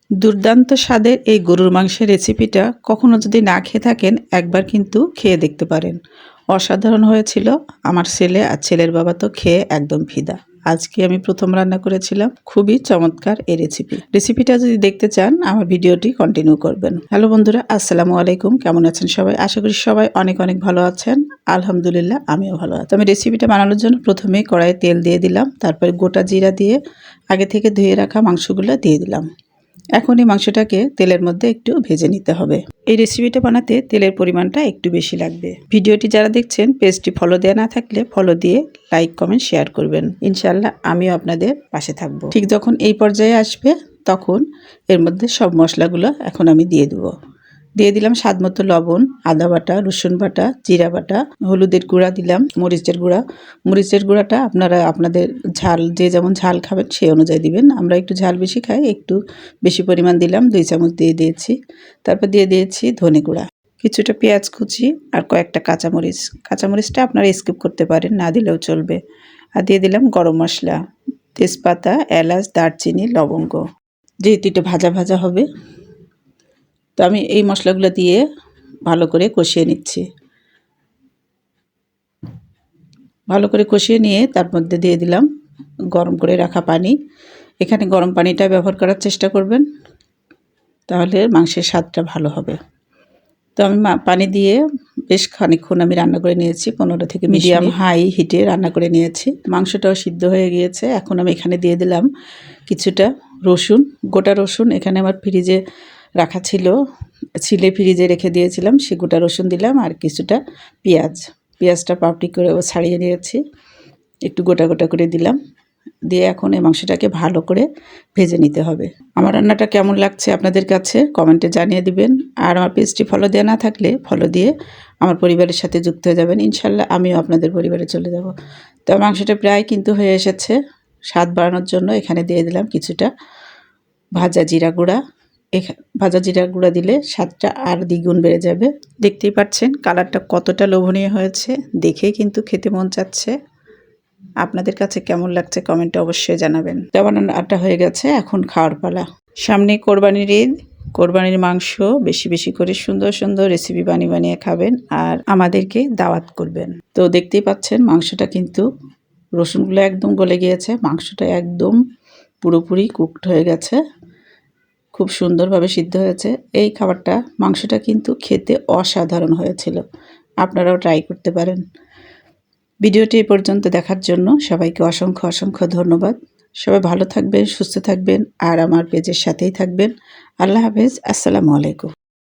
দুর্দান্ত স্বাদের এই গরুর মাংসের রেসিপিটা কখনো যদি না খেয়ে থাকেন একবার কিন্তু খেয়ে দেখতে পারেন। অসাধারণ হয়েছিল। আমার ছেলে আর ছেলের বাবা তো খেয়ে একদম ফিদা। আজকে আমি প্রথম রান্না করেছিলাম, খুবই চমৎকার এই রেসিপিটা যদি দেখতে চান আমার ভিডিওটি কন্টিনিউ করবেন। হ্যালো বন্ধুরা, আসসালামু আলাইকুম। কেমন আছেন সবাই? আশা করি সবাই অনেক অনেক ভালো আছেন। আলহামদুলিল্লাহ আমিও ভালো আছি। আমি রেসিপিটা বানানোর জন্য প্রথমেই কড়াইয়ে তেল দিয়ে দিলাম, তারপরে গোটা জিরা দিয়ে আগে থেকে ধুয়ে রাখা মাংসগুলো দিয়ে দিলাম। এখন এই মাংসটাকে তেলের মধ্যে একটু ভেজে নিতে হবে। এই রেসিপিটা বানাতে তেলের পরিমাণটা একটু বেশি লাগবে। ভিডিওটি যারা দেখছেন পেজটি ফলো দেওয়া না থাকলে ফলো দিয়ে লাইক কমেন্ট শেয়ার করবেন। ইনশাআল্লাহ আমিও আপনাদের পাশে থাকবো। ঠিক যখন এই পর্যায়ে আসবে তখন এর মধ্যে সব মশলাগুলো এখন আমি দিয়ে দেবো। দিয়ে দিলাম স্বাদ মতো লবণ, আদা বাটা, রসুন বাটা, জিরা বাটা, হলুদের গুঁড়া দিলাম, মরিচের গুঁড়া। মরিচের গুঁড়াটা আপনারা আপনাদের ঝাল, যে যেমন ঝাল খাবেন সেই অনুযায়ী দিবেন। আমরা একটু ঝাল বেশি খাই, একটু বেশি পরিমাণ দিলাম, 2 চামচ দিয়ে দিয়েছি। তারপর দিয়ে দিয়েছি ধনে গুঁড়া, কিছুটা পেঁয়াজ কুচি আর কয়েকটা কাঁচামরিচ। কাঁচামরিচটা আপনারা স্কিপ করতে পারেন, না দিলেও চলবে। আর দিয়ে দিলাম গরম মশলা, তেজপাতা, এলাচ, দারচিনি, লবঙ্গ। যেহেতু এটা ভাজা ভাজা হবে তো আমি এই মশলাগুলো দিয়ে ভালো করে কষিয়ে নিচ্ছি। ভালো করে কষিয়ে নিয়ে তার মধ্যে দিয়ে দিলাম গরম করে রাখা পানি। এখানে গরম পানিটা ব্যবহার করার চেষ্টা করবেন, তাহলে মাংসের স্বাদটা ভালো হবে। তো আমি পানি দিয়ে বেশ খানিকক্ষণ আমি রান্না করে নিয়েছি, 15 থেকে মিডিয়াম হাই হিটে রান্না করে নিয়েছি। মাংসটাও সিদ্ধ হয়ে গিয়েছে। এখন আমি এখানে দিয়ে দিলাম কিছুটা রসুন, গোটা রসুন। এখানে আমার ফ্রিজে রাখা ছিল, ছিলে ফ্রিজে রেখে দিয়েছিলাম, সে গোটা রসুন দিলাম। আর কিছুটা পেঁয়াজটা পাপড়ি করে ছাড়িয়ে নিয়েছি, একটু গোটা গোটা করে দিলাম। দিয়ে এখন এই মাংসটাকে ভালো করে ভেজে নিতে হবে। আমার রান্নাটা কেমন লাগছে আপনাদের কাছে কমেন্টে জানিয়ে দিবেন। আর আমার পেজটি ফলো দেওয়া না থাকলে ফলো দিয়ে আমার পরিবারের সাথে যুক্ত হয়ে যাবেন। ইনশাল্লাহ আমিও আপনাদের পরিবারে চলে যাব। তো মাংসটা প্রায় কিন্তু হয়ে এসেছে। স্বাদ বাড়ানোর জন্য এখানে দিয়ে দিলাম কিছুটা ভাজা জিরা গুঁড়া। ভাজা জিরা গুঁড়া দিলে স্বাদটা আর দ্বিগুণ বেড়ে যাবে। দেখতেই পাচ্ছেন কালারটা কতটা লোভনীয় হয়েছে, দেখেই কিন্তু খেতে মন চাচ্ছে। আপনাদের কাছে কেমন লাগছে কমেন্টে অবশ্যই জানাবেন। যেমন আটা হয়ে গেছে, এখন খাওয়ার পালা। সামনে কোরবানির ঈদ, কোরবানির মাংস বেশি বেশি করে সুন্দর সুন্দর রেসিপি বানিয়ে খাবেন আর আমাদেরকে দাওয়াত করবেন। তো দেখতেই পাচ্ছেন মাংসটা কিন্তু রসুনগুলো একদম গলে গিয়েছে, মাংসটা একদম পুরোপুরি কুকড হয়ে গেছে, খুব সুন্দরভাবে সিদ্ধ হয়েছে। এই খাবারটা, মাংসটা কিন্তু খেতে অসাধারণ হয়েছিল। আপনারাও ট্রাই করতে পারেন। ভিডিওটি এই পর্যন্ত দেখার জন্য সবাইকে অসংখ্য অসংখ্য ধন্যবাদ। সবাই ভালো থাকবেন, সুস্থ থাকবেন আর আমার পেজের সাথেই থাকবেন। আল্লাহ হাফেজ, আসসালামু আলাইকুম।